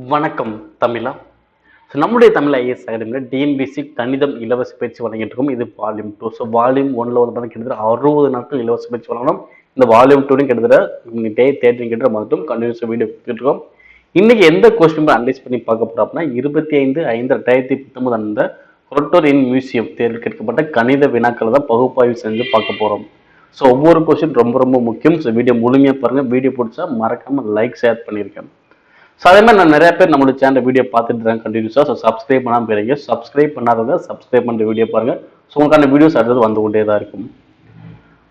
வணக்கம் தமிழா. நம்முடைய தமிழ் ஐஏஎஸ் அகாடமியில் டிஎன்பிசி கணிதம் இலவச பயிற்சி வழங்கிட்டு இருக்கோம். இது வால்யூம் 2. ஸோ வால்யூம் 1ல் வந்து பார்த்தீங்கன்னா கிட்டத்தட்ட 60 நாட்கள் இலவச பயிற்சி வழங்கணும். இந்த வால்யூம் 2 கிட்டத்தட்ட டே 13 கிட்ட மட்டும் கண்டினியூஸ் வீடியோ கொடுத்துருக்கோம். இன்னைக்கு எந்த கொஸ்டின் அனலைஸ் பண்ணி பார்க்க போறோம் அப்படின்னா 25/5/2019 அந்த புரோட்டோர் இன் மியூசியம் தேர்வில் கேட்கப்பட்ட கணித வினாக்களை தான் பகுப்பாய்வு செஞ்சு பார்க்க போறோம். ஸோ ஒவ்வொரு கொஸ்டின் ரொம்ப ரொம்ப முக்கியம். ஸோ வீடியோ முழுமையாக பாருங்க. வீடியோ பிடிச்சா மறக்காம லைக் ஷேர் பண்ணியிருக்கேன். ஸோ அதே மாதிரி நான் நிறைய பேர் நம்மளோட சேனல் வீடியோ பார்த்துட்டு இருக்காங்க கண்டினியூஸாக. ஸோ சப்ஸ்கிரைப் பண்ணாமல் போயிருங்க. சப்ஸ்கிரைப் பண்ணாதவங்க சப்ஸ்கிரைப் பண்ணுற வீடியோ பாருங்க. ஸோ உங்களுக்கான வீடியோஸ் அடுத்தது வந்து கொண்டே தான் இருக்கும்.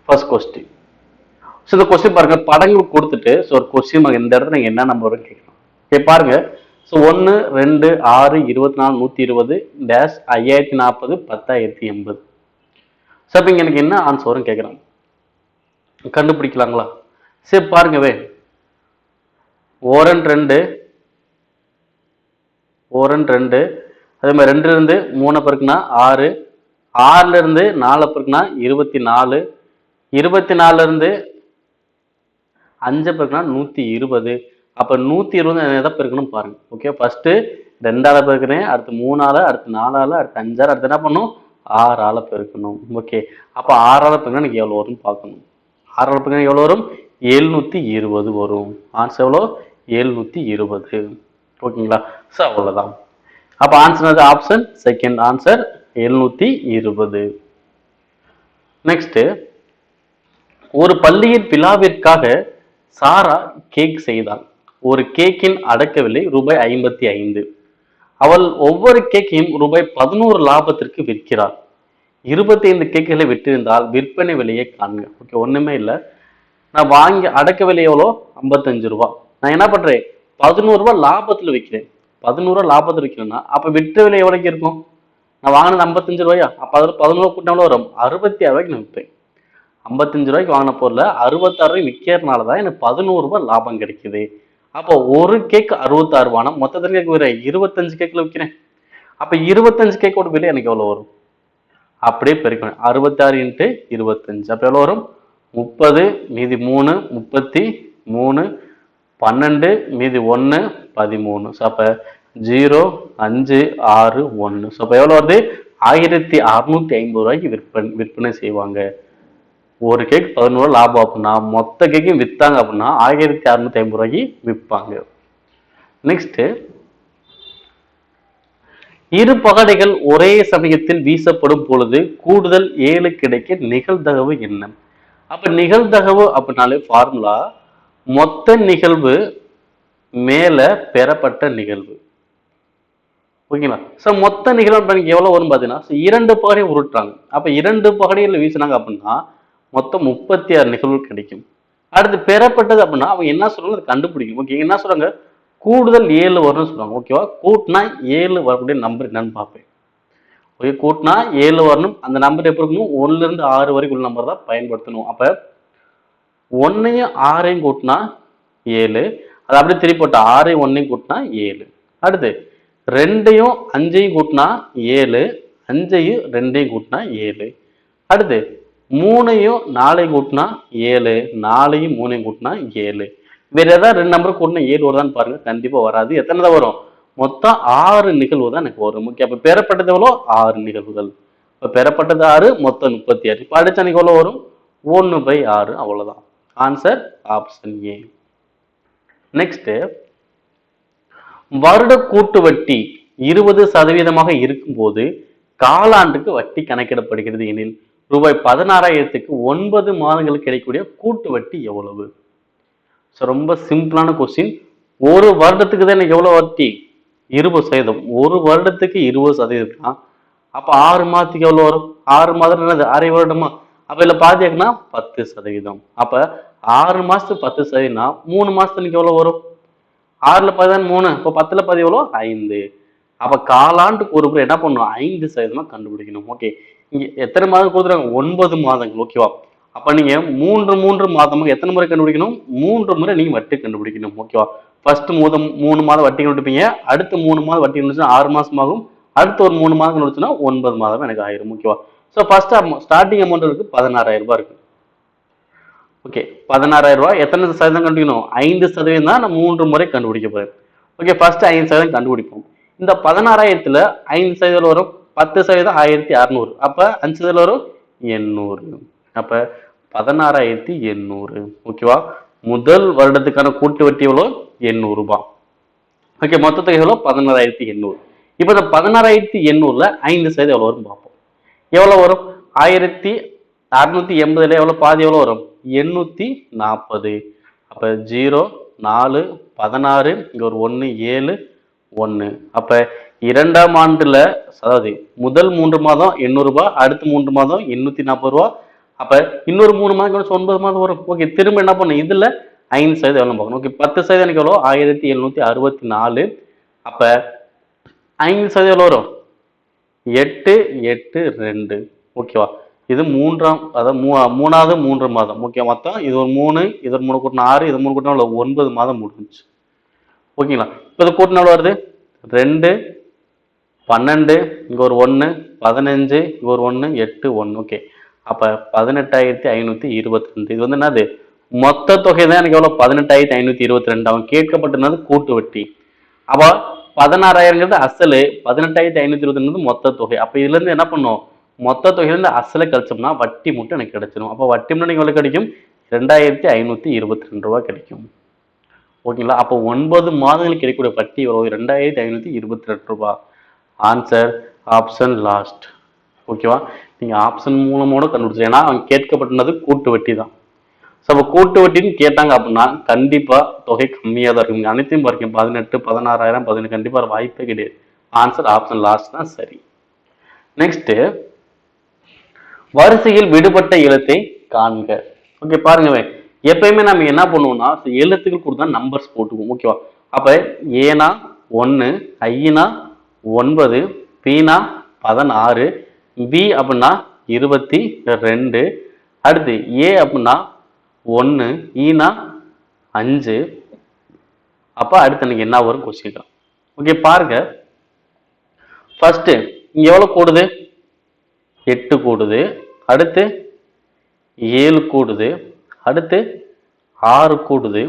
First question. ஸோ இந்த கொஸ்டின் பாருங்க, படங்கள் கொடுத்துட்டு ஸோ ஒரு கொஸ்டின் இந்த இடத்துல நீங்கள் என்ன நம்பர் வரும்னு கேட்கலாம். ஓகே பாருங்க. So 1, 2, 6, 24, 120 dash 5040 1080. ஸோ இப்போ இங்கே எனக்கு என்ன ஆன்சர் வரும் கேட்குறாங்க. கண்டுபிடிக்கலாங்களா? சரி பாருங்கவே. 1 2 அதே மாதிரி 2 இருந்து 3 பெருக்குனா 6, 6ல இருந்து 4 பெருக்குனா 24, 24ல இருந்து 5 பெருக்குனா 120. அப்ப 120 எதை பெருக்கணும் பாருங்க. ஓகே ஃபர்ஸ்ட் 2ஆல பெருக்கிறேன், அடுத்து 3ஆல, அடுத்து 4ஆல, அடுத்து 5ஆல, அடுத்து என்ன பண்ணும் 6ஆல பெருக்கணும். ஓகே அப்ப 6ஆல பெருக்கினா எனக்கு எவ்வளவு வரும்னு பார்க்கணும். 6ஆல பெருக்கினா எவ்வளவு வரும்? 720 வரும். ஆன்சர் எவ்வளோ? 720. ஓகேங்களா? ஸோ அவ்வளோதான். அப்போ answer option second answer 720. Next, ஒரு பள்ளியின் விழாவிற்காக சாரா கேக் செய்தாள். ஒரு கேக்கின் அடக்க விலை ரூபாய் 55. அவள் ஒவ்வொரு கேக்கையும் ரூபாய் 11 லாபத்திற்கு விற்கிறாள். 25 கேக்குகளை விற்றிருந்தால் விற்பனை விலையை காண்க. ஓகே ஒண்ணுமே இல்லை. நான் வாங்கி அடக்க விலை எவ்வளோ? 55 ரூபா. நான் என்ன பண்றேன்? 11 ரூபாய் லாபத்துல விற்கிறேன். 11 ரூபாய் லாபத்துல விற்கிறேன்னா அப்ப விற்ற விலை எவ்வளவுக்கு இருக்கும்? நான் வாங்கினது 55 ரூபாயா? அப்ப அதுல 11 கூட்டம் எவ்வளவு வரும்? 66 ரூபாய்க்கு நான் விற்பேன். 55 ரூபாய்க்கு வாங்கின பொருளை 66 ரூபாய் விற்கிறதுனாலதான் எனக்கு 11 ரூபாய் லாபம் கிடைக்குது. அப்போ ஒரு கேக் 66 ரூபானா மொத்தத்துல கேக் 25 கேக்ல விற்கிறேன். அப்ப 25 கேக்கோட விலை எனக்கு எவ்வளவு வரும்? அப்படியே பெருக்கணும். 66 × 25 அப்ப எவ்வளவு வரும்? 30 மீதி 3 33, 12 மீதி 1 13. ஸோ அப்போ 0 5 6 1. ஸோ அப்போ எவ்வளோ வருது? 1650 ரூபாய்க்கு விற்பனை செய்வாங்க. ஒரு கேக் 11 ரூபா லாபம் அப்படின்னா மொத்த கேக்கையும் விற்றாங்க அப்படின்னா 1650 ரூபாய்க்கு விற்பாங்க. நெக்ஸ்ட், இரு பகடைகள் ஒரே சமயத்தில் வீசப்படும் பொழுது கூடுதல் 7 கிடைக்க நிகழ்தகவு என்ன? அப்ப நிகழ்தகவு அப்படின்னாலே ஃபார்முலா மொத்த நிகழ்வு மேல பெறப்பட்ட நிகழ்வு. ஓகேங்களா? சோ மொத்த நிகழ்வு எவ்வளவு வரும் பாத்தீங்கன்னா 2 பகடை உருட்டுறாங்க. அப்ப 2 பகடையில் வீசினாங்க அப்படின்னா மொத்தம் 36 நிகழ்வு கிடைக்கும். அடுத்து பெறப்பட்டது அப்படின்னா அவங்க என்ன சொல்றாங்க அதை கண்டுபிடிக்கும். ஓகே என்ன சொல்றாங்க? கூடுதல் 7 வரும்னு சொல்றாங்க. ஓகேவா? கூட்டினா 7 வரக்கூடிய நம்பர் என்னன்னு பார்ப்பேன். ஓகே கூட்டினா 7 வரணும். அந்த நம்பர் எப்படி இருக்கணும்? 1ல இருந்து 6 வரைக்கும் உள்ள நம்பர் தான் பயன்படுத்தணும். அப்ப 1ஐயும் 6ஐயும் கூட்டினா 7. அது அப்படியே திருப்பி போட்டா 6ஐயும் 1ஐயும் கூட்டினா 7. அடுத்து 2ஐயும் 5ஐயும் கூட்டினா 7, 5ஐயும் 2ஐயும் கூட்டினா 7. அடுத்து 3ஐயும் 4ஐயும் கூட்டினா 7, 4ஐயும் 3ஐயும் கூட்டினா 7. வேற ஏதாவது 2 நம்பர் கூட்டினா 7 வருதான்னு பாருங்க. கண்டிப்பா வராது. எத்தனை தான் வரும்? மொத்தம் 6 நிகழ்வு தான் எனக்கு வரும். ஓகே அப்ப பெறப்பட்டது எவ்வளோ? 6 நிகழ்வுகள். இப்ப பெறப்பட்டது 6, மொத்தம் 36. இப்ப அடிச்சா எனக்கு எவ்வளவு வரும்? 1/6. அவ்வளவுதான். Answer option A. நெக்ஸ்ட், வருட கூட்டு வட்டி 20% இருக்கும்போது காலாண்டுக்கு வட்டி கணக்கிடப்படுகிறது எனில் ரூபாய் 16,000க்கு 9 மாதங்களுக்கு கிடைக்கக்கூடிய கூட்டு வட்டி எவ்வளவு? ரொம்ப சிம்பிளான கொஸ்டின். ஒரு வருடத்துக்கு தான் எனக்கு எவ்வளவு வட்டி? 20%. ஒரு வருடத்துக்கு 20%. அப்ப 6 மாதத்துக்கு எவ்வளவு வரும்? 6 மாதம் என்னது? அரை வருடமா? அப்ப இல்ல பாதியாக்குனா 10%. அப்ப 6 மாசத்துக்கு 10%னா 3 மாசத்துக்கு எவ்வளவு வரும்? 6ல 10 3. அப்ப 10ல 10 எவ்வளோ? 5. அப்ப காலாண்டுக்கு ஒரு முறை என்ன பண்ணணும்? 5% கண்டுபிடிக்கணும். ஓகே இங்க எத்தனை மாதம் கொடுத்துறாங்க? 9 மாதங்கள். ஓகேவா? அப்ப நீங்க 3 மாதமாக எத்தனை முறை கண்டுபிடிக்கணும்? 3 முறை நீங்க வட்டி கண்டுபிடிக்கணும். ஓகேவா? ஃபர்ஸ்ட் 3 மாதம் வட்டி கண்டுபிடிப்பீங்க. அடுத்து 3 மாதம் வட்டி கண்டுபிடிச்சா 6 மாசம் ஆகும். அடுத்து ஒரு 3 மாதம் கண்டுபிடிச்சுன்னா 9 மாதம் எனக்கு ஆயிரும். ஓகேவா? ஸோ ஃபர்ஸ்ட் ஸ்டார்டிங் அமௌண்ட் இருக்கு 16,000 ரூபாய் இருக்கு. ஓகே 16,000 ரூபாய் எத்தனை சதவீதம் கண்டுபிடிக்கணும்? 5% தான் நான் 3 முறை கண்டுபிடிக்க போறேன். ஓகே, ஃபர்ஸ்ட் 5% கண்டுபிடிப்போம். இந்த 16,000த்துல 5% வரும், 10% 1600. அப்ப 5% வரும் 800. அப்ப 16,800. ஓகேவா? முதல் வருடத்துக்கான கூட்டு வட்டி எவ்வளோ? 800 ரூபாய். ஓகே, மொத்த தொகை எவ்வளோ? 16,800. இப்போ இந்த 16,800ல 5% எவ்வளோ வரும் பார்ப்போம். எவ்வளோ வரும்? 1680ல எவ்வளோ? பாதி எவ்வளோ வரும்? 840. அப்ப 0 4 16, இங்க ஒரு 1 7 1. அப்ப இரண்டாம் ஆண்டுல, அதாவது முதல் 3 மாதம் 800 ரூபாய், அடுத்த 3 மாதம் 840 ரூபாய். அப்ப இன்னொரு 3 மாதம் கழிச்சு 9 மாதம் வரும். ஓகே, திரும்ப என்ன பண்ணும்? இதுல 5% எவ்வளவு பார்க்கணும். ஓகே, 10% எனக்கு எவ்வளோ? 1764. அப்ப 5% எவ்வளோ வரும்? 8 8 2. ஓகேவா? இது மூணாவது 3 மாதம். ஓகே, மொத்தம் இது ஒரு 3, இது ஒரு 3 கூட்டினா 6, இது 3 கூட்டினா 9 மாதம் முடிஞ்சு. ஓகேங்களா? இப்போ இது கூட்டினா எவ்வளோ வருது? 2 12, இங்க ஒரு 1 15, இங்க ஒரு 1 8 1. ஓகே, அப்ப 18,522. இது வந்து என்னது? மொத்த தொகை தான் எனக்கு எவ்வளவு? 18,522. அவன் கேட்கப்பட்டது கூட்டு வட்டி. அப்ப 16,000 அசலு, 18,522 மொத்த தொகை. அப்ப இதுல இருந்து என்ன பண்ணும்? மொத்த தொகையிலிருந்து அசலை கழிச்சோம்னா வட்டி மட்டும் எனக்கு கிடைச்சிடும். அப்ப வட்டி மட்டும் எவ்வளவு கிடைக்கும்? 2,522 ரூபாய் கிடைக்கும். ஓகேங்களா? அப்போ 9 மாதங்களுக்கு கிடைக்கக்கூடிய வட்டி எவ்வளவு? 2,522 ரூபாய். Answer option last. ஓகேவா? நீங்க ஆப்ஷன் மூலமோட கண்டுபிடிச்சு, ஏன்னா அவன் கேட்கப்பட்டது கூட்டு வட்டி தான். ஸோ அப்போ கூட்டு வட்டின்னு கேட்டாங்க அப்படின்னா கண்டிப்பா தொகை கம்மியாக தான் இருக்கும். அனைத்தையும் பாருங்க, 18 16,000 18, கண்டிப்பா வாய்ப்பே கிடையாது. ஆன்சர் ஆப்ஷன் லாஸ்ட் தான் சரி. நெக்ஸ்ட், வரிசையில் விடுபட்ட எழுத்தை காண்க. ஓகே, பாருங்க, எப்பயுமே நம்ம என்ன பண்ணுவோம்னா எழுத்துக்கள் கொடுத்தா நம்பர்ஸ் போட்டுக்குவோம். ஓகேவா? அப்ப ஏனா 1, ஐனா 9, பீனா 16, பி அப்படின்னா 22, அடுத்து ஏ அப்படின்னா 1, ஈனா 5. அப்ப அடுத்து எனக்கு என்ன வரும் கொஸ்டின்? ஓகே, பாருங்க, ஃபர்ஸ்ட் இங்க எவ்வளவு கூடுது? 8 கூடுது, அடுத்து 7 கூடுது, அடுத்து 6 கூடுது,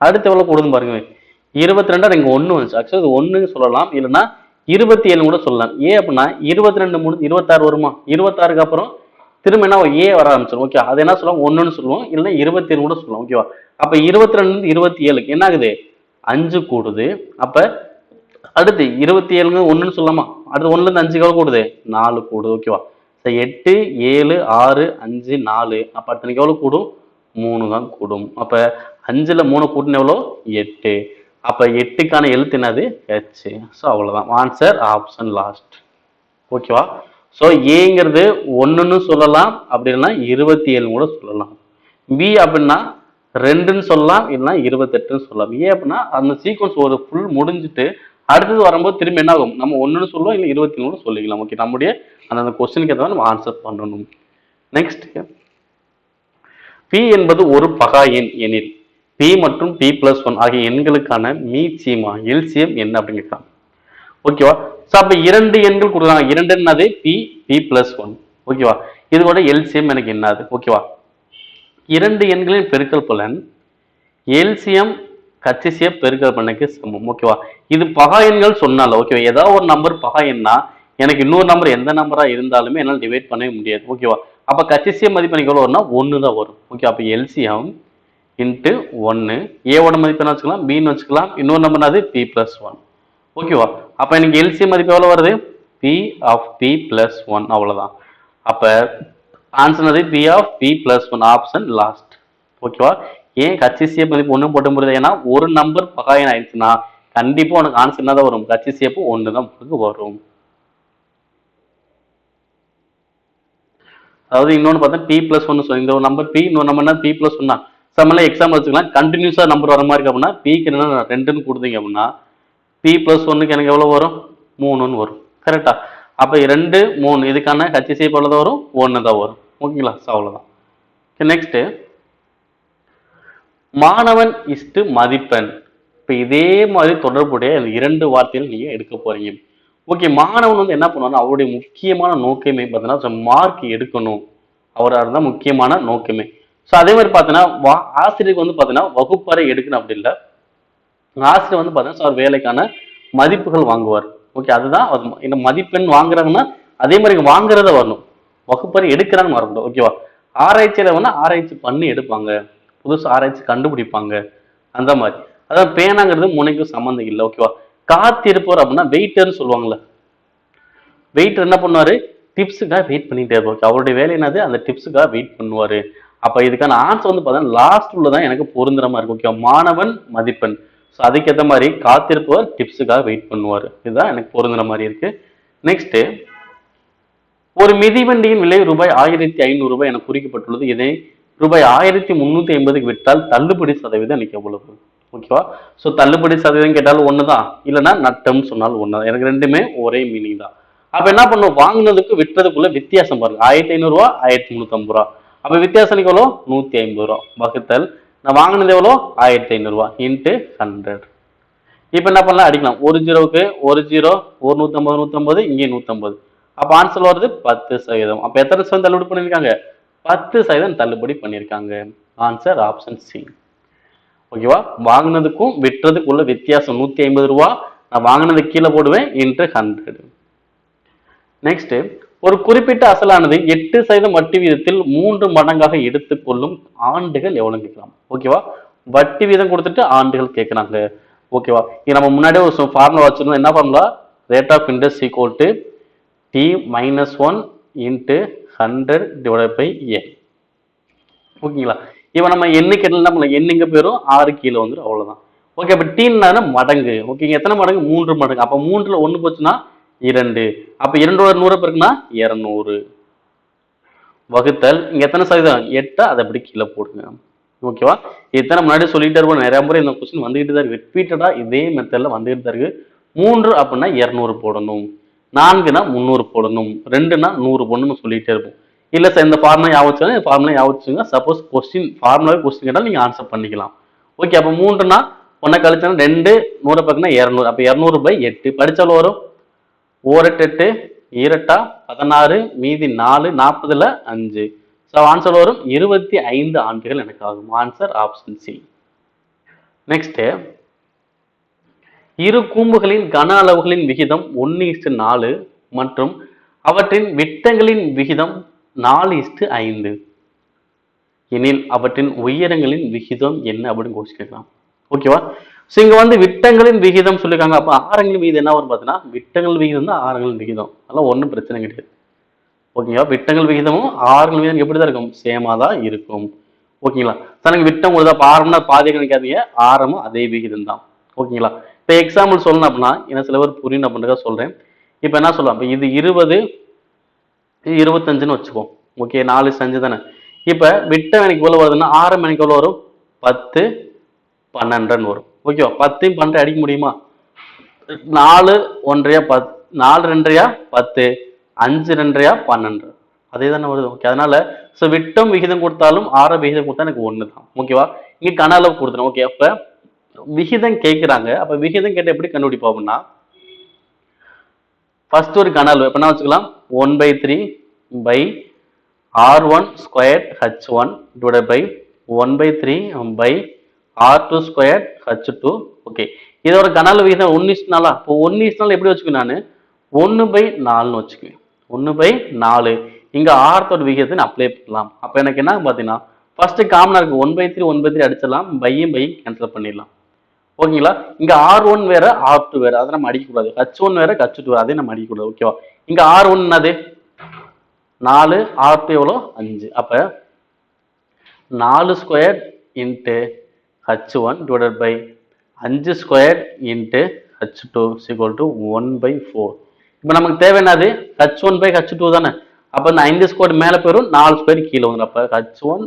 அடுத்து எவ்வளவு கூடுதுன்னு பாருங்க. 22 இங்க 1 வந்துச்சு. ஆக்சுவலி இது 1 சொல்லலாம், இல்லைன்னா 27 கூட சொல்லலாம். ஏ அப்படின்னா 22 முடிஞ்சு 26 வருமா? 26க்கு அப்புறம் திரும்ப என்ன ஏ வர ஆரம்பிச்சிடும். ஓகே, அது என்ன சொல்லுவோம்? 1ன்னு சொல்லுவோம், இல்லைன்னா 27 கூட சொல்லுவோம். ஓகேவா? அப்ப 22 27 என்ன ஆகுது? 5 கூடுது. அப்ப அடுத்து 27 1ன்னு சொல்லலாமா? அடுத்து 1ல இருந்து 5 எவ்வளவு கூடுது? 4 கூடுது. ஓகேவா? 8 7 6 5 4. அப்ப அடுத்து எவ்வளவு கூடும்? 3 தான் கூடும். அப்ப 5ல 3 கூட்டின எவ்வளோ? 8. அப்ப 8க்கான எழுத்து என்னது? H. ஸோ அவ்வளவுதான். Answer option last. ஓகேவா? ஸோ ஏங்கிறது 1ன்னு சொல்லலாம், அப்படி இல்லைன்னா 27 கூட சொல்லலாம். பி அப்படின்னா 2ன்னு சொல்லலாம், இல்லைன்னா 28ன்னு சொல்லலாம். ஏ அப்படின்னா அந்த சீக்வன்ஸ் ஒரு ஃபுல் முடிஞ்சுட்டு அடுத்தது வரும்போது திரும்ப என்ன ஆகும்? நம்ம 1ன்னு சொல்லுவோம், இல்லை 27 கூட சொல்லிக்கலாம். ஓகே, நம்முடைய அந்த கொஸ்டினுக்கு ஏதாவது நம்ம ஆன்சர் பண்ணணும். நெக்ஸ்ட், பி என்பது ஒரு பகா எண் எனில் பி மற்றும் பி பிளஸ் 1 ஆகிய எண்களுக்கான மீச்சீமா எல்சிஎம் என்ன அப்படின்னு கேட்கலாம். ஓகேவா? ஸோ அப்ப 2 எண்கள் கொடுக்குறாங்க. 2 என்னது? B b plus 1. ஓகேவா? இதோட எல்சிஎம் எனக்கு என்னது? ஓகேவா? 2 எண்களின் பெருக்கல் பலன் எல்சிஎம் HCF பெருக்கல் பலனுக்கு சமம். ஓகேவா? இது பகா எண்கள் சொன்னால, ஓகேவா, ஏதாவது ஒரு நம்பர் பகா எண்ணா எனக்கு இன்னொரு நம்பர் எந்த நம்பரா இருந்தாலுமே என்னால் டிவைட் பண்ணவே முடியாது. ஓகேவா? அப்ப HCF மதிப்பு எனக்கு எவ்வளவு வரும்னா 1 தான் வரும். ஓகே, அப்ப எல்சிஎம் இன்ட்டு 1, ஏவோட மதிப்பு என்ன வச்சுக்கலாம்? பின்னு வச்சுக்கலாம். இன்னொரு நம்பர் அது பி பிளஸ் 1. ஓகேவா? அப்ப எனக்கு எல்சிஎம் மதிப்பு எவ்வளவு வருது? B of b plus 1. அவ்வளவுதான். அப்ப ஆன்சர் அது b of b plus 1. Option last. ஓகேவா? ஏன் HCF மதிப்பு 1 போட்டு முடியுது? ஏன்னா ஒரு நம்பர் பகாயன் ஆயிடுச்சுன்னா கண்டிப்பா உனக்கு ஆன்சர் என்ன தான் வரும்? HCF 1 தான் வரும். அதாவது இன்னொன்று பார்த்தா பி பிளஸ் 1 சொல்லி இந்த ஒரு நம்பர் பி, இன்னொரு நம்பர் என்ன? பி பிளஸ் 1 தான். சம்மல எக்ஸாம்பிள் வச்சுக்கலாம். கண்டினியூஸா நம்பர் வர மாதிரி இருக்கு அப்படின்னா பிக்கு என்ன 2ன்னு கொடுத்தீங்க அப்படின்னா பி பிளஸ் 1க்கு எனக்கு எவ்வளவு வரும்? 3ன்னு வரும். கரெக்டா? அப்ப 2 3 இதுக்கான HCF எவ்வளவு தான் வரும்? 1 தான் வரும். ஓகேங்களா? அவ்வளவுதான். நெக்ஸ்ட், மாணவன் இஸ்டு மதிப்பெண். இப்ப இதே மாதிரி தொடர்புடைய 2 வார்த்தைகள் நீங்க எடுக்க போறீங்க. ஓகே, மாணவன் வந்து என்ன பண்ணுவாருன்னா அவருடைய முக்கியமான நோக்கமே பார்த்தீங்கன்னா மார்க் எடுக்கணும். அவராக இருந்தால் முக்கியமான நோக்கமே. ஸோ அதே மாதிரி பார்த்தீங்கன்னா ஆசிரியருக்கு வந்து பார்த்தீங்கன்னா வகுப்பறை எடுக்கணும் அப்படி இல்லை, ஆசிரியர் வந்து பார்த்தீங்கன்னா அவர் வேலைக்கான மதிப்புகள் வாங்குவார். ஓகே, அதுதான் இந்த மதிப்பெண் வாங்குறாங்கன்னா அதே மாதிரி வாங்குறத வரணும், வகுப்பறை எடுக்கிறான்னு வரக்கூடாது. ஓகேவா? ஆராய்ச்சியில வந்து ஆராய்ச்சி பண்ணி எடுப்பாங்க, புதுசு ஆராய்ச்சி கண்டுபிடிப்பாங்க, அந்த மாதிரி. அதாவது பேனாங்கிறது முனைக்கும் சம்மந்தம் இல்லை. ஓகேவா? காத்திருப்பவர் அப்படின்னா வெயிட்டர்னு சொல்லுவாங்கல்ல, வெயிட்டர் என்ன பண்ணுவாரு, டிப்ஸுக்காக வெயிட் பண்ணிட்டே இருப்பாரு. அவருடைய வேலை என்னது, அந்த டிப்ஸுக்காக வெயிட் பண்ணுவாரு. அப்ப இதுக்கான ஆன்சர் வந்து பார்த்தீங்கன்னா லாஸ்ட் உள்ளதான் எனக்கு பொருந்துற மாதிரி இருக்கும். ஓகே, மாணவன் மதிப்பெண். ஸோ அதுக்கேற்ற மாதிரி காத்திருப்பவர் டிப்ஸுக்காக வெயிட் பண்ணுவார். இதுதான் எனக்கு பொருந்துற மாதிரி இருக்கு. நெக்ஸ்ட், ஒரு மிதிவண்டியின் விலை ரூபாய் 1500 என குறிக்கப்பட்டுள்ளது. இதை ரூபாய் 1350க்கு விட்டால் தள்ளுபடி சதவீதம் எனக்கு எவ்வளவு? ஓகேவா? ஸோ தள்ளுபடி சதவீதம் கேட்டாலும் ஒண்ணுதான், இல்லைன்னா நட்டம் சொன்னாலும் ஒண்ணுதான். எனக்கு ரெண்டுமே ஒரே மீனிங் தான். அப்ப என்ன பண்ணும், வாங்கினதுக்கு விற்றதுக்குள்ள வித்தியாசம் பாருங்க. 1500 1350. அப்ப வித்தியாசம் எவ்வளோ? 150 வகுத்தல் நான் வாங்கினது எவ்வளோ? 1500 இன்ட்டு 100. இப்ப என்ன பண்ணலாம், அடிக்கலாம். ஒரு ஜீரோவுக்கு ஒரு ஜீரோ, ஒரு 150 150, இங்கே 150. அப்ப ஆன்சர் வருது 10%. அப்ப எத்தனை சதவீதம் தள்ளுபடி பண்ணிருக்காங்க? 10% தள்ளுபடி பண்ணிருக்காங்க. Answer option C. ஓகேவா? வாங்கினதுக்கும் விற்றதுக்குள்ள வித்தியாசம் 150. நான் வாங்கினது கீழே போடுவேன், இன்ட்டு 100. நெக்ஸ்ட், ஒரு குறிப்பிட்ட அசலானது 8% வட்டி வீதத்தில் 3 மடங்காக எடுத்துக்கொள்ளும் ஆண்டுகள் எவ்வளவு கேட்கலாம். ஓகேவா? வட்டி வீதம் கொடுத்துட்டு ஆண்டுகள் கேட்கிறாங்க. ஓகேவா? இது நம்ம முன்னாடியே ஒரு ஃபார்முலா வச்சிருந்தோம். என்ன formula? Rate of interest equal to T minus 1 into 100 divide by A. ஓகேங்களா? இவன் நம்ம எண்ணுக்கு என்ன பண்ணலாம், எண்ணுங்க பேரும் 6 கீழே வந்துடும், அவ்வளவுதான். ஓகே, அப்ப டீன்னா மடங்கு. ஓகேங்க, எத்தனை மடங்கு? 3 மடங்கு. அப்ப 3ல 1 போச்சுன்னா 2. அப்ப 2 100 பெருக்குனா 200 வகுத்தல் இங்க எத்தனை சதவீதம்? 8. அதை அப்படி கீழே போடுங்க. ஓகேவா? இத்தனை முன்னாடி சொல்லிட்டே இருப்போம், நிறைய முறை இந்த கொஸ்டின் வந்துகிட்டு தான் இருக்கு, ரிப்பீட்டடா இதே மெத்தட்ல வந்துகிட்டு தான் இருக்கு. 3 அப்படின்னா 200 போடணும், 4னா 300 போடணும், 2னா 100 போடணும்னு சொல்லிட்டே இருப்போம். இல்ல சார் இந்த ஃபார்முலா ஞாபகம், இந்த ஃபார்முலா ஞாபகம். சப்போஸ் கொஸ்டின் ஃபார்முலாவே கொஸ்டின் கேட்டால் நீங்க ஆன்சர் பண்ணிக்கலாம். ஓகே, அப்ப 3னா 1 கழிச்சா 2, 100 பக்கம்னா 200. அப்ப 200 பை 8 படிச்சாலும் வரும். 1 8 2 16, மீதி 4, 40ல 5. ஸோ ஆன்சர் வரும் 25 ஆண்டுகள் எனக்கு ஆகும். Answer option C. நெக்ஸ்ட், இரு கூம்புகளின் கன அளவுகளின் விகிதம் 1:4 மற்றும் அவற்றின் விட்டங்களின் விகிதம் 4:5 எனில் அவற்றின் உயரங்களின் விகிதம் என்ன அப்படின்னு கொஸ்டின் கேட்கலாம். ஓகேவா? ஸோ இங்க வந்து விட்டங்களின் விகிதம் சொல்லியிருக்காங்க. அப்ப ஆரங்களின் விகிதம் என்ன வரும் பார்த்தீங்கன்னா, விட்டங்கள் விகிதம் தான் ஆரங்களின் விகிதம். அதெல்லாம் ஒன்றும் பிரச்சனை கிடையாது. ஓகேங்களா? விட்டங்கள் விகிதமும் ஆரங்கள் விகிதம் எப்படிதான் இருக்கும்? சேமா தான் இருக்கும். ஓகேங்களா? தனக்கு விட்டம் ஒரு ஆரம்னா பாதி நினைக்காதீங்க, ஆரமும் அதே விகிதம் தான். ஓகேங்களா? இப்போ எக்ஸாம்பிள் சொல்லணும் அப்படின்னா, என்ன சில பேர் புரியணும் அப்படின்றத சொல்றேன். இப்போ என்ன சொல்லலாம், இது 20 25ன்னு வச்சுக்கோம். ஓகே, 4 5 தானே. இப்ப விட்டம் எனக்கு எவ்வளவு வருதுன்னா, ஆரம் எனக்கு எவ்வளவு வரும்? 10 12 வரும். ஓகேவா? 10 12 அடிக்க முடியுமா? 4 1 10, 4 2 10, 5 2 12. அதே தானே வருது. ஓகே, அதனால விட்டம் விகிதம் கொடுத்தாலும் ஆர விகிதம் கொடுத்தா எனக்கு ஒண்ணுதான். ஓகேவா? இங்க கன அளவு கொடுத்துரும். ஓகே, அப்ப விகிதம் கேட்கிறாங்க. அப்ப விகிதம் கேட்ட எப்படி கண்டுபிடிப்போம் அப்படின்னா, ஃபர்ஸ்ட் ஒரு கன அளவு எப்ப வச்சுக்கலாம், 1/3 by r1 squared h1 divided by 1/3 by r2 squared h2. Okay, இதோட கன அளவு விகிதம் 1:4. இப்போ 1:4 எப்படி வச்சுக்குவேன், நான் 1/4ன்னு வச்சுக்குவேன். 1/4. இங்க ஆர்த்தோட விகிதத்தை அப்ளை பண்ணலாம். அப்ப எனக்கு என்ன பாத்தீங்கன்னா, ஃபர்ஸ்ட் காமனா இருக்கு 1/3 1/3 அடிச்சிடலாம், பையும் பை கேன்சல் பண்ணிடலாம். ஓகேங்களா? இங்க r1 வேற r2 வேற, அதை நம்ம அடிக்க கூடாது. h1 வேற h2 வேற, அதை நம்ம அடிக்க கூடாது. ஓகேவா? இங்க r1 என்னது 4, r2 எவ்வளோ 5. அப்ப 4 square into h1 divided by 5 square into h2 equal to 1/4. இப்போ நமக்கு தேவை என்னது, h1 பை h2 தானே. அப்ப இந்த 5 ஸ்கொயர் மேல போயிடும், 4 ஸ்கொயர் கீழே வந்துடும். அப்ப h1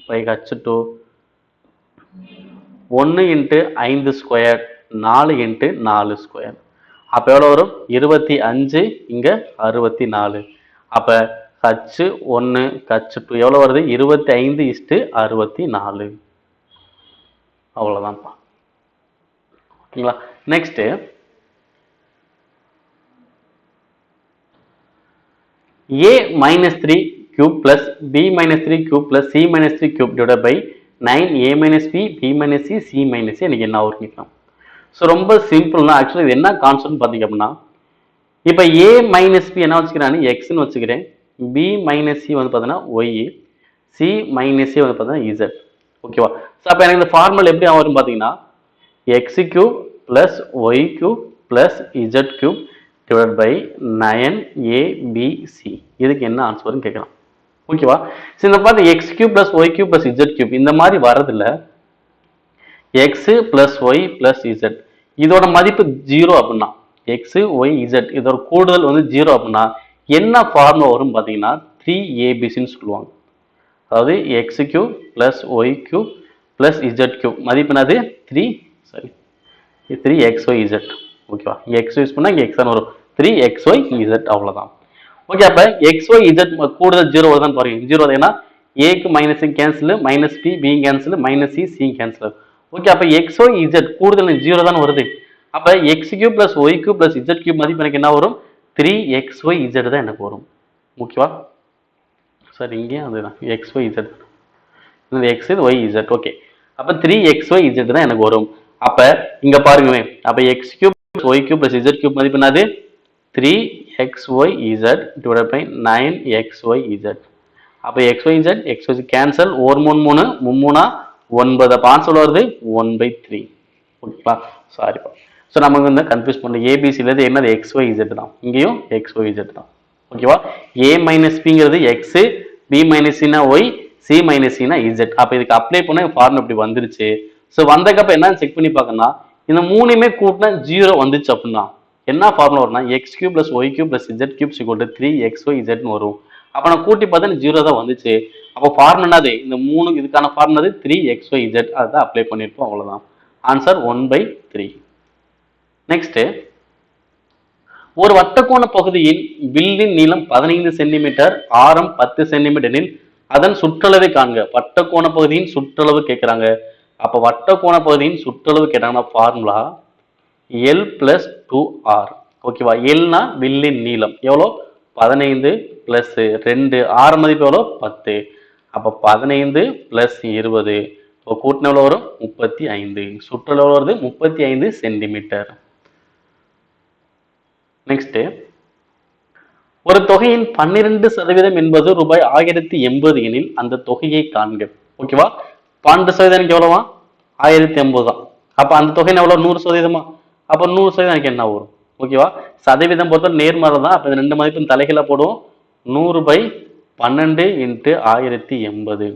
by h2 1 into 5 square 4 into 4 square. அப்ப எவ்வளவு வரும்? 25, இங்க 64. அப்ப h1 h2 எவ்வளவு வருது? 25:64. அவ்வளவுதான்ப்பா. ஓகேங்களா? Next, a minus 3 cube plus b minus 3 cube plus c minus 3 cube divided by 9a minus b b minus c c minus c எனக்கு என்ன வரும்? ஸோ ரொம்ப சிம்பிள்னா ஆக்சுவலி இது என்ன கான்செப்ட் பார்த்தீங்க அப்படின்னா இப்போ ஏ மைனஸ் பி என்ன வச்சுக்கிறேன் எக்ஸ்ன்னு வச்சுக்கிறேன், பி மைனஸ் சி வந்து பார்த்தீங்கன்னா ஒய், சி மைனஸ் சி வந்து பார்த்தீங்கன்னா இசட். ஓகேவா? ஸோ அப்போ எனக்கு இந்த ஃபார்முலா எப்படி வரும் பார்த்தீங்கன்னா x cube plus Y cube plus Z cube divide by 9abc. இதுக்கு என்ன ஆன்சர்னு கேட்கலாம். ஓகேவா? ஸோ இந்த பார்த்து x cube plus Y cube plus Z cube இந்த மாதிரி வரதில்ல, x plus y plus z இதோட மதிப்பு 0 அப்படின்னா எக்ஸ் ஒய் இசட் இதோட கூடுதல் வந்து 0 அப்படின்னா என்ன ஃபார்முலா வரும் பார்த்தீங்கன்னா 3abcன்னு சொல்லுவாங்க. அதாவது X cube plus Y cube plus Z cube மதிப்புனாது 3xyz. ஓகேவா? எக்ஸ் யூஸ் பண்ணா இங்கே எக்ஸ் தான் வரும், 3xyz அவ்வளோதான். ஓகே, அப்போ xyz கூடுதல் 0 வருதான்னு பாருங்க. 0 ஏன்னா ஏக்கு minus cancel, minus b b cancel, minus c c cancel. Okay, அப்போ xyz கூடுதல் 0 தான் வருது. அப்போ x cube plus Y cube plus Z cube மதிப்பு எனக்கு என்ன வரும்? 3xyz தான் எனக்கு வரும். ஓகேவா? சார் இங்கேயும் அதுதான் xyz, இந்த எக்ஸ் இது ஒய் இசட். ஓகே, அப்போ 3xyz தான் எனக்கு வரும். அப்போ இங்கே பாருங்க, அப்போ x cube y cube plus Z cube மதிப்பு என்னது? 3xyz divided by 9xyz. அப்போ xyz xyz கேன்சல், ஒரு 3 3 3 9 அப்போ ஆன்சர் வருது 1/3. ஓகேவா? சாரிப்பா. ஸோ நமக்கு வந்து கன்ஃபியூஸ் பண்ண ஏபிசிலேருந்து என்னது xyz தான், இங்கேயும் xyz தான். ஓகேவா? ஏ மைனஸ் பிங்கிறது எக்ஸ், பி மைனஸ் சினா ஒய், சி மைனஸ் சினா இசட். அப்போ இதுக்கு அப்ளை பண்ண ஃபார்ம் இப்படி வந்துருச்சு. ஸோ வந்தக்கப்ப என்ன செக் பண்ணி பார்க்கணும்னா இந்த மூணுமே கூட்டினா 0 வந்துச்சு அப்படின்னா என்ன ஃபார்முலா வரும்னா X cube plus Y cube plus Z cube equal to 3xyzன்னு வரும். அப்போ நான் கூட்டி பார்த்தா 0 தான் வந்துச்சு. அப்போ ஃபார்ம் என்னது? இந்த மூணு இதுக்கான ஃபார்ம் என்னது? 3xyz. அதுதான் அப்ளை பண்ணியிருப்போம், அவ்வளோதான். ஆன்சர் 1/3. நெக்ஸ்ட், ஒரு வட்டக்கோண பகுதியின் வில்லின் நீளம் 15 சென்டிமீட்டர், ஆரம் 10 சென்டிமீட்டரில் அதன் சுற்றளவை காண்க. வட்டக்கோண பகுதியின் சுற்றளவு கேட்கிறாங்க. அப்போ வட்டக்கோண பகுதியின் சுற்றளவு கேட்டாங்கன்னா ஃபார்முலா L plus 2R. ஓகேவா? எல்னா வில்லின் நீளம் எவ்வளோ? 15 பிளஸ் 2 ஆரம் மதிப்பு எவ்வளோ? 10. அப்போ 15 பிளஸ் 20 இப்போ கூட்டின எவ்வளோ வரும்? 35. சுற்றளவு எவ்வளோ வருது? 35 சென்டிமீட்டர். நெக்ஸ்ட், ஒரு தொகையின் 12% என்பது ரூபாய் 1080 எனில் அந்த தொகையை காண்க. ஓகேவா? 12% எவ்வளவா? 1080 தான். அப்ப அந்த தொகை எவ்வளவு? 100%. அப்ப 100% எனக்கு என்ன வரும்? ஓகேவா? சதவீதம் பொறுத்த நேர்மாறு தான். அப்ப இந்த ரெண்டு மதிப்பும் தலைகீழா போடுவோம். 100/12 × 1080.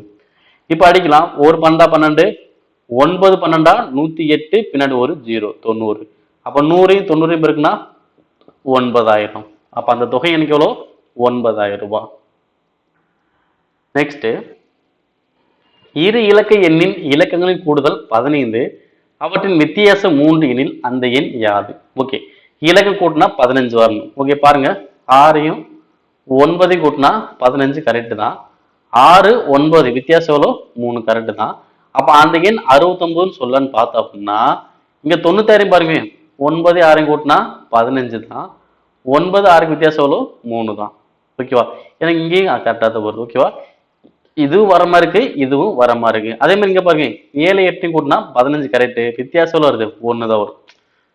இப்ப அடிக்கலாம். ஒரு 12 9 12 108 பின்னாடி ஒரு 0 90. அப்ப 100 90 இருக்குன்னா 9000. அப்ப அந்த தொகை எனக்கு எவ்வளோ? 9000 ரூபாய். நெக்ஸ்ட், இரு இலக்க எண்ணின் இலக்கங்களின் கூடுதல் 15, அவற்றின் வித்தியாசம் 3 எனில் அந்த எண் யாது? ஓகே, இலக்கம் கூட்டினா 15 வரணும். ஓகே, பாருங்க 6ஐயும் 9ஐயும் கூட்டினா 15 கரெக்ட் தான். 6 9 வித்தியாசம் எவ்வளோ? 3 கரெக்ட் தான். அப்ப அந்த எண் 69 சொல்லன்னு பார்த்தோம் அப்படின்னா இங்க 96 பாருங்க, 9 6 கூட்டினா 15 தான். 9 6 வித்தியாசம் எவ்வளோ? 3 தான். ஓகேவா? எனக்கு இங்கேயும் கரெக்டாக தான் வருது. ஓகேவா? இதுவும் வர மாதிரி இருக்கு, இதுவும் வர மாதிரி இருக்கு. அதே மாதிரி இங்க பாருங்க 7 8 கூட்டினா 15 கரெக்ட், வித்தியாசம் வருது 1 தான் வரும்.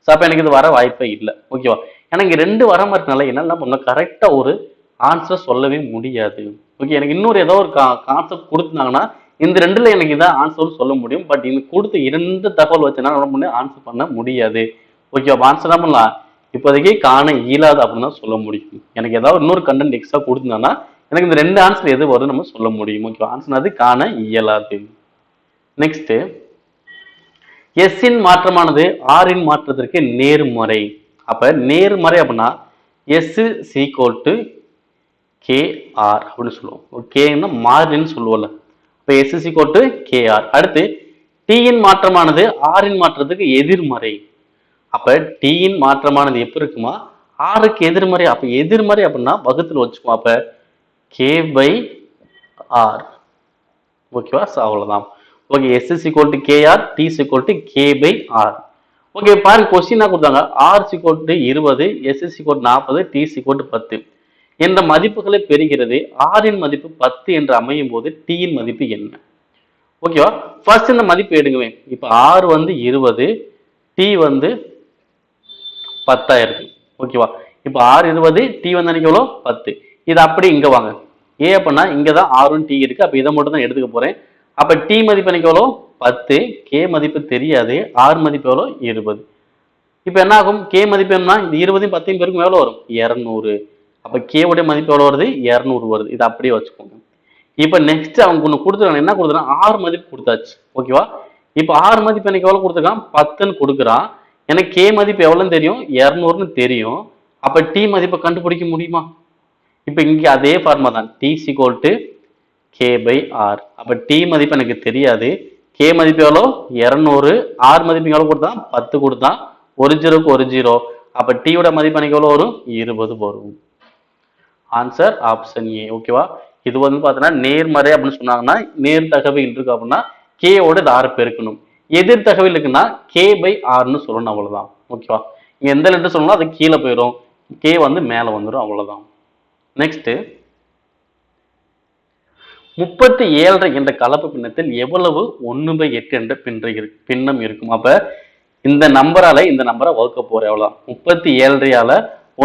ஸோ அப்போ எனக்கு இது வர வாய்ப்பே இல்லை. ஓகேவா? எனக்கு ரெண்டு வர மாதிரி இருக்கனால என்னால் என்ன பண்ண கரெக்டாக ஒரு ஆன்சர் சொல்லவே முடியாது. ஓகே, எனக்கு இன்னொரு ஏதோ ஒரு கான்செப்ட் கொடுத்துருந்தாங்கன்னா இந்த ரெண்டுல எனக்கு இதான் ஆன்சர் சொல்ல முடியும். பட் இந்த கொடுத்த இரண்டு தகவல் வச்சு என்ன பண்ண ஆன்சர் பண்ண முடியாது. ஓகேவா? ஆன்சர் என்ன பண்ணலாம்? இப்போதைக்கு காண இயலாது அப்படின்னு தான் சொல்ல முடியும். எனக்கு ஏதாவது இன்னொரு கண்டென்ட் எக்ஸ்ட்ரா கொடுத்துருந்தாங்கன்னா எனக்கு இந்த ரெண்டு ஆன்சர் எது வரும் நம்ம சொல்ல முடியும். ஓகேவா? ஆன்சர் அது காண இயலாது. நெக்ஸ்ட், எஸ்ஸின் மாற்றமானது ஆரின் மாற்றத்திற்கு நேர்மறை. அப்ப நேர்மறை அப்படின்னா எஸ் ஈக்குவல் டு கேஆர் அப்படின்னு சொல்லுவோம். கேன்னா மாறின்னு சொல்லுவோம்ல. இப்போ எஸ் ஈக்குவல் டு கேஆர். அடுத்து டீயின் மாற்றமானது ஆரின் மாற்றத்துக்கு எதிர்மறை. அப்ப டீயின் மாற்றமானது எப்படி இருக்குமா? ஆருக்கு எதிர்மறை. அப்ப எதிர்மறை அப்படின்னா வகுத்துல வச்சுக்குவோம். அப்ப k/r. ஓகேவா? அவ்வளவுதான். Okay, s is equal to kr, t is equal to k/r. Okay, பாருங்க கொஸ்டின் என்ன கொடுத்தாங்க? r is equal to 20, s is equal to 40, t is equal to 10 என்ற மதிப்புகளை பெறுகிறது. r இன் மதிப்பு 10 என்று அமையும் போது t இன் மதிப்பு என்ன? ஓகேவா? ஃபர்ஸ்ட் இந்த மதிப்பு எடுங்குவேன். இப்ப r வந்து 20, டி வந்து 10 இருக்கு. ஓகேவா? இப்போ R20 டி வந்து எனக்கு எவ்வளோ 10. இது அப்படி இங்க வாங்க. ஏ அப்படின்னா இங்க தான் R1 டி இருக்கு. அப்ப இதை மட்டும் தான் எடுத்துக்க போறேன். அப்ப டி மதிப்பு எனக்கு எவ்வளோ 10, கே மதிப்பு தெரியாது, ஆர் மதிப்பு எவ்வளோ 20. இப்போ என்ன ஆகும்? கே மதிப்பு என்ன? இந்த 20 10 பேருக்கும் எவ்வளோ வரும்? 200. அப்ப கே உடைய மதிப்பு எவ்வளோ வருது? 200 வருது. இதை அப்படியே வச்சுக்கோங்க. இப்போ நெக்ஸ்ட் அவங்க ஒன்று கொடுத்துருக்காங்க. என்ன கொடுத்துறான்? ஆர் மதிப்பு கொடுத்தாச்சு. ஓகேவா? இப்போ ஆர் மதிப்பு எனக்கு எவ்வளோ கொடுத்துருக்கான்? 10ன்னு கொடுக்குறான். எனக்கு கே மதிப்பு எவ்வளோன்னு தெரியும்? 200ன்னு தெரியும். அப்ப டி மதிப்பை கண்டுபிடிக்க முடியுமா? இப்போ இங்க அதே ஃபார்மா தான். T equal to K by R. அப்ப டி மதிப்பு எனக்கு தெரியாது. கே மதிப்பு எவ்வளோ? 200. ஆர் மதிப்பு எவ்வளோ கொடுத்தான்? 10 கொடுத்தான். ஒரு ஜீரோக்கு ஒரு ஜீரோ. அப்ப டீயோட மதிப்பு எனக்கு எவ்வளோ வரும்? 20 வரும். Answer option A. ஓகேவா? இது வந்து பார்த்தீங்கன்னா நேர்மறை அப்படின்னு சொன்னாங்கன்னா நேர் தகவல் இருக்கு அப்படின்னா கேயோட இது ஆறு பெருக்கணும். எதிர் தகவல் இருக்குன்னா கே பை ஆர்னு சொல்லணும். அவ்வளவுதான். ஓகேவா? இங்க எந்த லெட்டர் சொல்லணும் அது கீழே போயிடும், கே வந்து மேலே வந்துடும். அவ்வளவுதான். நெக்ஸ்ட் 37 என்ற கலப்பு பின்னத்தில் எவ்வளவு 1/8 என்ற பின்னம் இருக்கும்? அப்ப இந்த நம்பரால இந்த நம்பரை வகுக்க போறேன். அவ்வளவுதான். 37ஆல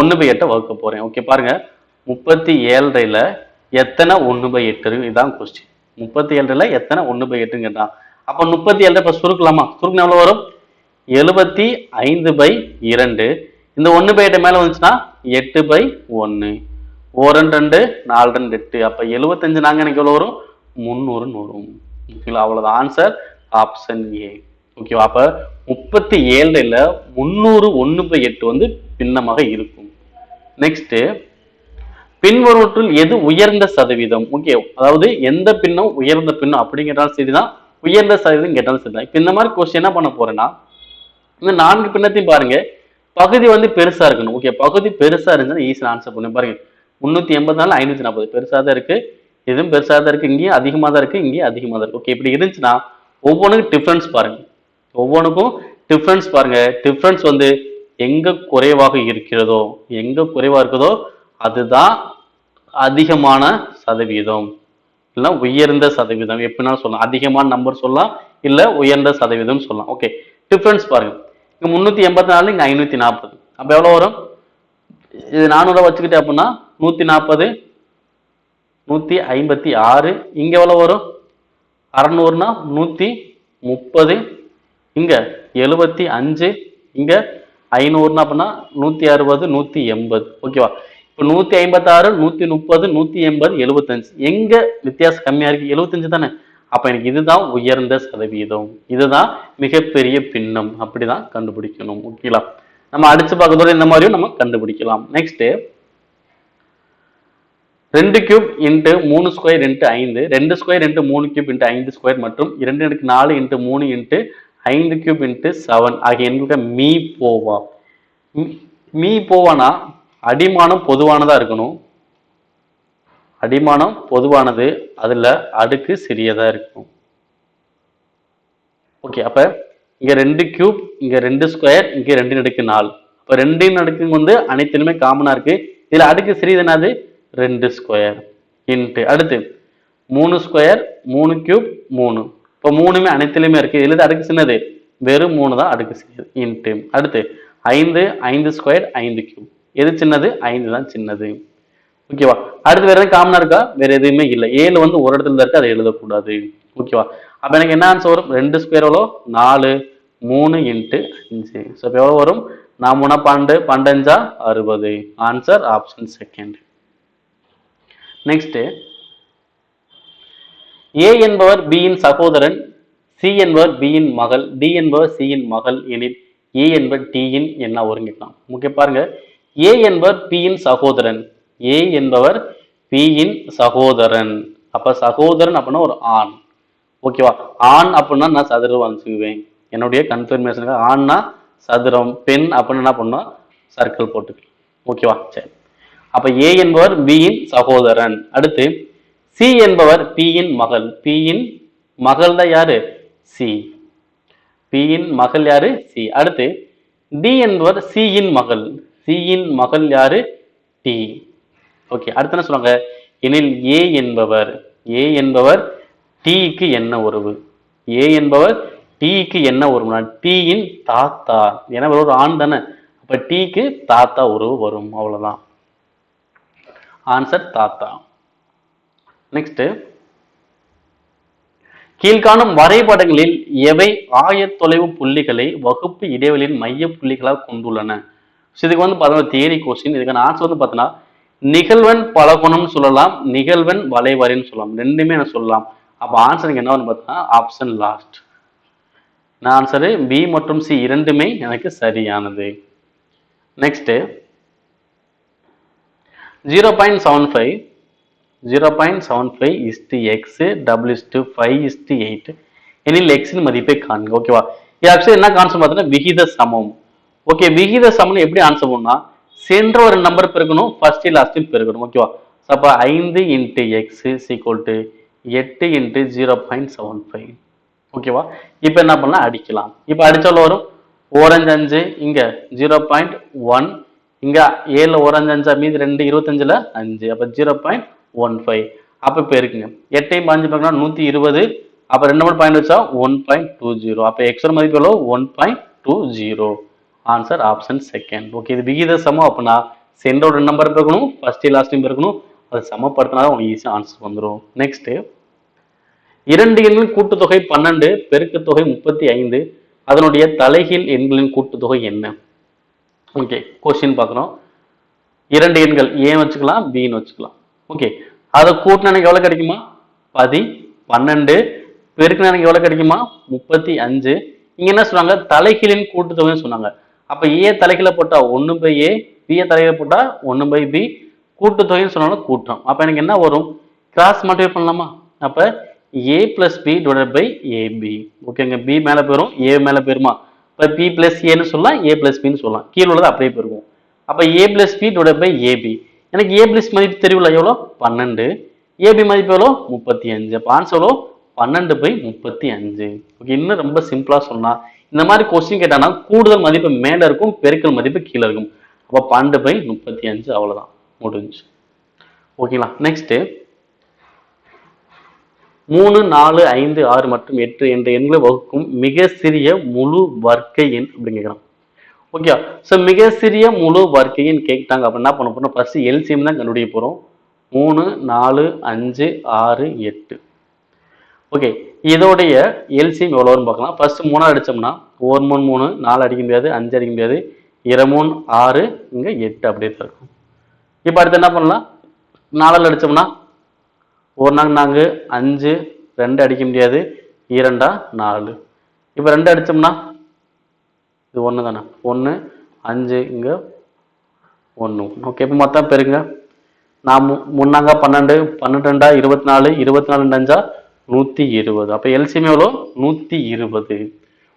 1/8 வகுக்க போறேன். ஓகே பாருங்க, 37ல எத்தனை 1/8 இருக்கு? இதான் கொஸ்டின். 37ல எத்தனை 1/8 கேட்டான். அப்ப 37 இப்ப சுருக்கலாமா? சுருக்கம் எவ்வளவு வரும்? 75/2. இந்த 1/8 மேல வந்துச்சுன்னா 8/1. 1 2 4 2 8. அப்ப 75 நாங்க எனக்கு எவ்வளவு வரும்? 300 வரும். ஓகேங்களா? அவ்வளவுதான். Answer option A. ஓகேவா? அப்ப 37ல 300 1/8 வந்து பின்னமாக இருக்கும். நெக்ஸ்ட், பின்வருவற்றுள் எது உயர்ந்த சதவீதம்? ஓகே, அதாவது எந்த பின்னம் உயர்ந்த பின்னம் அப்படிங்கிறதாலும் சரிதான், உயர்ந்த சதவீதம் கேட்டாலும் சரிதான். இப்ப இந்த மாதிரி கொஸ்டின் என்ன பண்ண போறேன்னா, இந்த 4 பின்னத்தையும் பாருங்க, பகுதி வந்து பெருசா இருக்கணும். ஓகே, பகுதி பெருசா இருந்துச்சுன்னா ஈஸியா ஆன்சர் பண்ணுங்க. பாருங்க, 384 540 பெருசா தான் இருக்கு, இதுவும் பெருசா தான் இருக்கு, இங்கேயும் அதிகமா தான் இருக்கு, இங்கேயும் அதிகமா தான் இருக்கு. ஓகே, இப்படி இருந்துச்சுன்னா ஒவ்வொன்றுக்கும் டிஃபரன்ஸ் பாருங்க. ஒவ்வொன்றுக்கும் டிஃபரன்ஸ் பாருங்க. டிஃபரன்ஸ் வந்து எங்க குறைவாக இருக்கிறதோ, எங்க குறைவா இருக்குதோ அதுதான் அதிகமான சதவீதம், இல்ல உயர்ந்த சதவீதம். எப்படினாலும் சொல்லலாம். அதிகமான நம்பர் சொல்லலாம், இல்ல உயர்ந்த சதவீதம் சொல்லலாம். ஓகே, டிஃபரன்ஸ் பாருங்க. இங்க 384, இங்க 540. அப்ப எவ்வளவு வரும்? இது 400 வச்சுக்கிட்டே அப்படின்னா 140, 156. இங்க எவ்வளவு வரும்? 600னா 130. இங்க 75. இங்க 500னா அப்படின்னா 160, 180. ஓகேவா? இப்போ 156, 130, 180, 75. எங்க வித்தியாசம் கம்மியா இருக்கு? 75 தானே. அப்ப எனக்கு இதுதான் உயர்ந்த சதவீதம், இதுதான் மிகப்பெரிய பின்னம். அப்படிதான் கண்டுபிடிக்கணும். ஓகேங்களா? நம்ம அடிச்சு பார்க்கறதோட இந்த மாதிரியும் நம்ம கண்டுபிடிக்கலாம். Next, 2 cube into 3 square into 5, 2 square into 3 cube into 5 square மற்றும் 2/4 இன்ட்டு 3 இன்ட்டு 5 கியூப் இன்ட்டு 7 ஆகிய எண்களுக்கு மீ போவா. மீ போவானா அடிமானம் பொதுவானதா இருக்கணும். அடிமானம் பொதுவானது, அதுல அடுக்கு சிறியதா இருக்கும். ஓகே, அப்ப இங்க 2 கியூப், இங்க 2 ஸ்கொயர், இங்க 2/4. அப்ப 2 வந்து அனைத்திலுமே காமனா இருக்கு. இதுல அடுக்கு சிறியது என்னது? 2 ஸ்கொயர் இன்ட்டு அடுத்து 3 ஸ்கொயர், 3 கியூப், 3. இப்போ 3மே அனைத்திலுமே இருக்கு. இதுல அடுக்கு சின்னது வெறும் 3 தான் அடுக்கு சிறியது இன்ட்டு அடுத்து 5 ஸ்கொயர், 5 கியூப். எது சின்னது? 5 தான் சின்னது. ஓகேவா? அடுத்து வேற எதுவும் காமனா இருக்கா? வேற எதுவுமே இல்லை. 7 வந்து ஒரு இடத்துல இருக்கு, அதை எழுதக்கூடாது. ஓகேவா? அப்ப எனக்கு என்ன ஆன்சர் வரும்? 2 ஸ்கொயர் எவ்வளோ? 4, 3 இன்ட்டு 5. ஸோ இப்போ எவ்வளோ வரும்? 4 3 12, 12 60. Answer option second. நெக்ஸ்ட், ஏ என்பவர் பி யின் சகோதரன், சி என்பவர் பி யின் மகள், டி என்பவர் சி யின் மகள் எனில் ஏ என்பவர் டி யின் என்ன ஒருங்கிக்கலாம்? ஓகே பாருங்க, ஏ என்பவர் பி யின் சகோதரன், ஏ என்பவர் பி யின் சகோதரன். அப்ப சகோதரன் அப்படின்னா ஒரு ஆண். ஓகேவா? ஆண் அப்படின்னா நான் சதுரம் வச்சுக்குவேன். என்னுடைய கன்ஃபர்மேஷனுக்கு ஆண்னா சதுரம், பெண் அப்படின்னு என்ன பண்ணா சர்க்கிள் போட்டுக்கலாம். ஓகேவா? சரி. அப்ப ஏ என்பவர் பி யின் சகோதரன். அடுத்து சி என்பவர் பி யின் மகள். பி யின் மகள் தான் யாரு? சி. பி யின் மகள் யாரு? சி. அடுத்து டி என்பவர் சி யின் மகள். சி யின் மகள் யாரு? டி. ஓகே, அடுத்து என்ன சொல்லுவாங்க? எனில் ஏ என்பவர் டி க்கு என்ன உறவு? ஏ என்பவர் டீக்கு என்ன உறவுனா டீயின் தாத்தா, ஏன்னா ஒரு ஆண் தானே, அப்ப டீக்கு தாத்தா உறவு வரும், அவ்வளவுதான். ஆன்சர் தாத்தா. நெக்ஸ்ட், கீழ்காணும் வரைபடங்களில் எவை ஆயத்தொலைவு புள்ளிகளை வகுப்பு இடைவெளியின் மைய புள்ளிகளாக கொண்டுள்ளன? இதுக்கு வந்து பார்த்தோம்னா தியரி கொஸ்டின். இதுக்கான ஆன்சர் வந்து பார்த்தீங்கன்னா நிகழ்வெண் பலகோணம்னு சொல்லலாம், நிகழ்வெண் வளைவரைன்னு சொல்லலாம், ரெண்டுமே நான் சொல்லலாம். அப்ப ஆன்சர் என்ன வந்து பார்த்தீங்கன்னா ஆப்ஷன் லாஸ்ட். நான் ஆன்சரு பி மற்றும் சி இரண்டுமே எனக்கு சரியானது. Next 0.75 0.75 is to x w is to 5 is to 8 எனில் x இன் மதிப்பை காண்க. ஓகேவா, இது ஆக்சுவலி என்ன கான்செப்ட் பார்த்தீங்கன்னா விகித சமம். ஓகே, விகித சமம் எப்படி ஆன்சர் பண்ணா சென்ற ஒரு நம்பர் பெருக்கணும், ஃபர்ஸ்ட் லாஸ்ட் பெருக்கணும். ஓகேவா, அப்ப 5 into x is equal to 8 into 0.75. ஓகேவா, இப்போ என்ன பண்ணலாம் அடிக்கலாம். இப்போ அடிச்சாலும் வரும் ஓரஞ்சு 5, இங்க 0.1, இங்க 7 ஓரஞ்சு 5, மீதி 2 25ல 5, அப்ப 0.15. அப்ப இப்போ இருக்குங்க 8ஐயும் 5 பார்க்கணும் 120, அப்ப 2 மட்டும் பாயிண்ட் வச்சா 1.20, அப்ப எக்ஸோட மதிப்பு எவ்வளோ 1.20. Answer option second. ஓகே, இது விகித சமம். அப்படின்னா சென்றோட நம்பர் இருக்கணும், ஃபர்ஸ்ட் லாஸ்ட்டையும் இருக்கணும், அதை சமப்படுத்தினா உங்களுக்கு ஈஸியாக ஆன்சர் வந்துடும். நெக்ஸ்ட், இரண்டு எண்களின் கூட்டுத்தொகை 12, பெருக்குத்தொகை 35, அதனுடைய தலைகீழ் எண்களின் கூட்டுத்தொகை என்ன? ஓகே, கொஸ்டின் பார்க்கணும். இரண்டு எண்கள் ஏன்னு வச்சுக்கலாம், பின்னு வச்சுக்கலாம். ஓகே, அதை கூட்டினா எனக்கு எவ்வளவு கிடைக்குமா 12, பெருக்குனா எனக்கு எவ்வளவு கிடைக்குமா 35. இங்க என்ன சொன்னாங்க தலைகீழின் கூட்டுத்தொகைன்னு சொன்னாங்க. அப்ப ஏ தலைகீழ போட்டா 1/a, b தலைகீழ போட்டா 1/b, கூட்டுத்தொகைன்னு சொன்னாலும் கூட்டம். அப்ப எனக்கு என்ன வரும் கிராஸ் மல்டிப்ளை பண்ணலாமா? அப்ப a plus b divided by ab. ஓகேங்க, b மேல போயிரும், a மேல போயிருமா, இப்ப b plus a ன்னு சொல்லலாம், a plus b ன்னு சொல்லலாம், கீழ உள்ளது அப்படியே போயிருக்கும். அப்ப a plus b divided by ab. எனக்கு a plus மதிப்பு தெரியல எவ்வளோ 12, ab மதிப்பு எவ்வளோ 35. அப்ப ஆன்சர் எவ்வளோ 12/35. ஓகே, இன்னும் ரொம்ப சிம்பிளா சொன்னா இந்த மாதிரி கொஸ்டின் கேட்டானா கூடுதல் மதிப்பு மேல இருக்கும், பெருக்கல் மதிப்பு கீழே இருக்கும். அப்ப 12/35 அவ்வளவுதான், முடிஞ்சு. ஓகேங்களா, நெக்ஸ்ட் 3, 4, 5, 6 மற்றும் 8 என்ற எண்களை வகுக்கும் மிக சிறிய முழு வர்க்க எண் அப்படின்னு கேட்கலாம். ஓகே, ஸோ மிக சிறிய முழு வர்க்க எண் கேட்டாங்க அப்ப என்ன பண்ண போறோம், ஃபர்ஸ்ட் எல்சிஎம் தான் கண்டுபிடிக்க போறோம். 3, 4, 5, 6, 8. ஓகே, இதோடைய எல்சிஎம் எவ்வளோன்னு பார்க்கலாம். ஃபர்ஸ்ட் 3 அடிச்சோம்னா 1 3 3, 4 அடிக்க முடியாது, 5 அடிக்க முடியாது, 2 3 6, இங்க 8 அப்படியே தான் இருக்கும். இப்போ அடுத்து என்ன பண்ணலாம், 4 அடிச்சோம்னா 1 4, 5, 2 அடிக்க முடியாது, 2 4. இப்போ 2 அடிச்சோம்னா இது 1 தானே, 1 5, இங்க 1. ஓகே, இப்போ மொத்தம் பெருங்க. நான் 3 12, 12 24, 24 5 120. அப்ப எல்சிஎம் எவ்வளோ 120.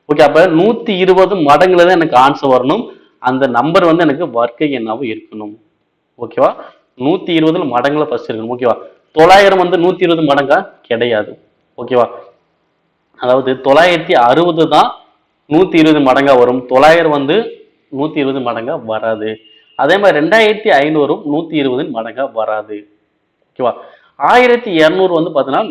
ஓகே, அப்ப 120 மடங்குல தான் எனக்கு ஆன்சர் வரணும். அந்த நம்பர் வந்து எனக்கு வர்க்க எண்ணாவும் இருக்கணும். ஓகேவா, 120 மடங்குல ஃபர்ஸ்ட் இருக்கணும். ஓகேவா, 900 வந்து 120 மடங்கா கிடையாது. ஓகேவா, அதாவது 960 தான் 120 மடங்கா வரும், 900 வந்து 120 மடங்கா வராது. அதே மாதிரி 2500 120 மடங்கா வராது. ஓகேவா, 1200 வந்து பாத்தீங்கன்னா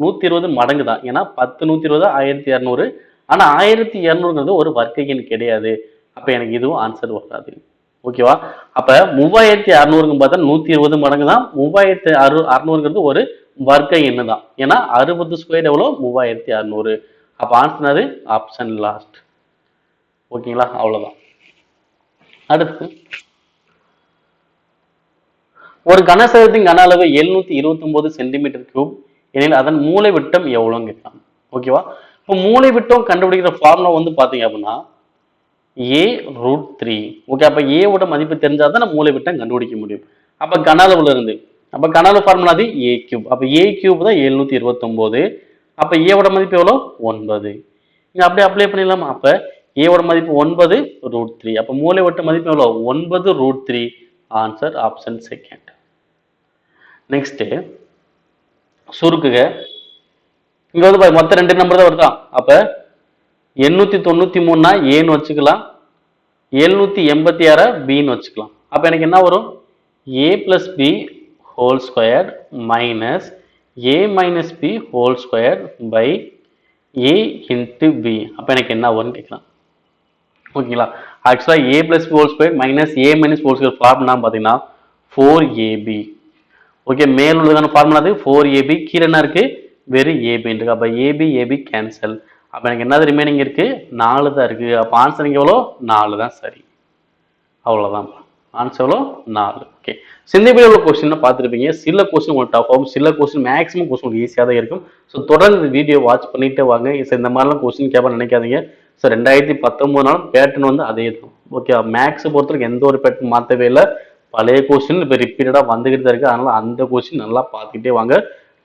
120 மடங்கு தான். ஏன்னா 10 120 1200. ஆனா 1200ங்கிறது ஒரு வர்க்க எண் கிடையாது. அப்ப எனக்கு இதுவும் ஆன்சர் வராது. ஓகேவா, அப்ப 3600 பார்த்தா 120 மடங்கு தான், 3600ங்கிறது ஒரு வர்க்க எண்ணு தான். ஏன்னா 60 ஸ்கொயர் எவ்வளோ 3600. அப்ப ஆன்சர் ஆப்ஷன் லாஸ்ட். ஓகேங்களா, அவ்வளவுதான். அடுத்து ஒரு கனசதுரத்தின் கன அளவு 729 சென்டிமீட்டர் கியூப் எனில் அதன் மூளை விட்டம் எவ்வளோன்னு கேட்கலாம். ஓகேவா, இப்போ மூளை விட்டம் கண்டுபிடிக்கிற ஃபார்முலா வந்து பாத்தீங்க அப்படின்னா a√3. ஓகே, அப்ப a ஓட மதிப்பு தெரிஞ்சாதான் நம்ம மூளை விட்டம் கண்டுபிடிக்க முடியும். அப்ப கன அளவுல இருந்து அப்ப கன அளவு ஃபார்முலா அது a³. அப்ப a³ தான் 729. அப்ப a ஓட மதிப்பு எவ்வளோ 9. இங்க அப்படியே அப்ளை பண்ணிடலாமா? அப்ப a ஓட மதிப்பு 9√3. அப்ப மூளை விட்ட மதிப்பு எவ்வளோ 9√3. Answer option second. நெக்ஸ்ட் சுருக்குக. இங்க வந்து மொத்தம் 2 நம்பர் தான் வருதா, அப்ப 893 ஏன்னு வச்சுக்கலாம், 786 பின்னு வச்சுக்கலாம். அப்ப எனக்கு என்ன வரும் a plus b whole square minus a minus b whole square by A into B. அப்போ எனக்கு என்ன வரும்னு கேட்கலாம். ஓகேங்களா? ஆக்சுவலாக A plus B whole square minus A minus whole square formula பார்த்தீங்கன்னா 4ab. ஓகே, மேல் உள்ளதான ஃபார்முலா அது 4ab. கீழே என்ன இருக்கு? வெறும் ஏபி இருக்கு. அப்போ ஏபி ஏபி கேன்சல். அப்போ எனக்கு என்னது ரிமைனிங் இருக்கு? 4 தான் இருக்கு. அப்போ ஆன்சர் இங்கே எவ்வளோ? 4 தான் சரி. அவ்வளோதான். ஆன்சர் எவ்வளோ? 4. ஓகே, இந்த வீடியோவில் கொஸ்டின் பார்த்துருப்பீங்க. சில கொஸ்டின் உங்களுக்கு டஃப் ஆகும், சில கொஸ்டின் மேக்ஸிமம் கொஸ்டின் உங்களுக்கு ஈஸியாக தான் இருக்கும். ஸோ தொடர்ந்து இந்த வீடியோ வாட்ச் பண்ணிட்டு வாங்க. இந்த மாதிரிலாம் கொஸ்டின் கேட்பான்னு நினைக்காதீங்க. ஸோ 2019 பேட்டர்ன் வந்து அதே தான். ஓகே, மேக்ஸை பொறுத்தவரைக்கும் எந்த ஒரு பேட்டர்ன் மாற்றவே இல்லை. பழைய கொஸ்டின் இப்போ ரிப்பீட்டடாக வந்துக்கிட்டு தான் இருக்குது. அதனால் அந்த கொஸ்டின் நல்லா பார்த்துக்கிட்டே வாங்க.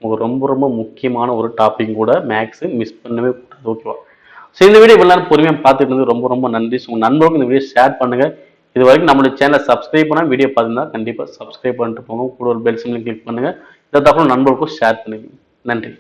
உங்களுக்கு ரொம்ப ரொம்ப முக்கியமான ஒரு டாபிக் கூட, மேக்ஸு மிஸ் பண்ணவே கூடாது. ஓகேவா? ஸோ இந்த வீடியோ இவ்வளோ நேரம் பொறுமையாக பார்த்துட்டு இருந்து ரொம்ப ரொம்ப நன்றி. ஸோ உங்கள் நண்பர்களுக்கு இந்த வீடியோ ஷேர் பண்ணுங்கள். இது வரைக்கும் நம்மளுடைய சேனலை சப்ஸ்கிரைப் பண்ணால் வீடியோ பார்த்துருந்தா கண்டிப்பாக சப்ஸ்கிரைப் பண்ணிட்டு போங்க. கூட ஒரு பெல் சிம்லையும் கிளிக் பண்ணுங்கள். இதை தகவல் நண்பர்களுக்கும் ஷேர் பண்ணுங்க. நன்றி.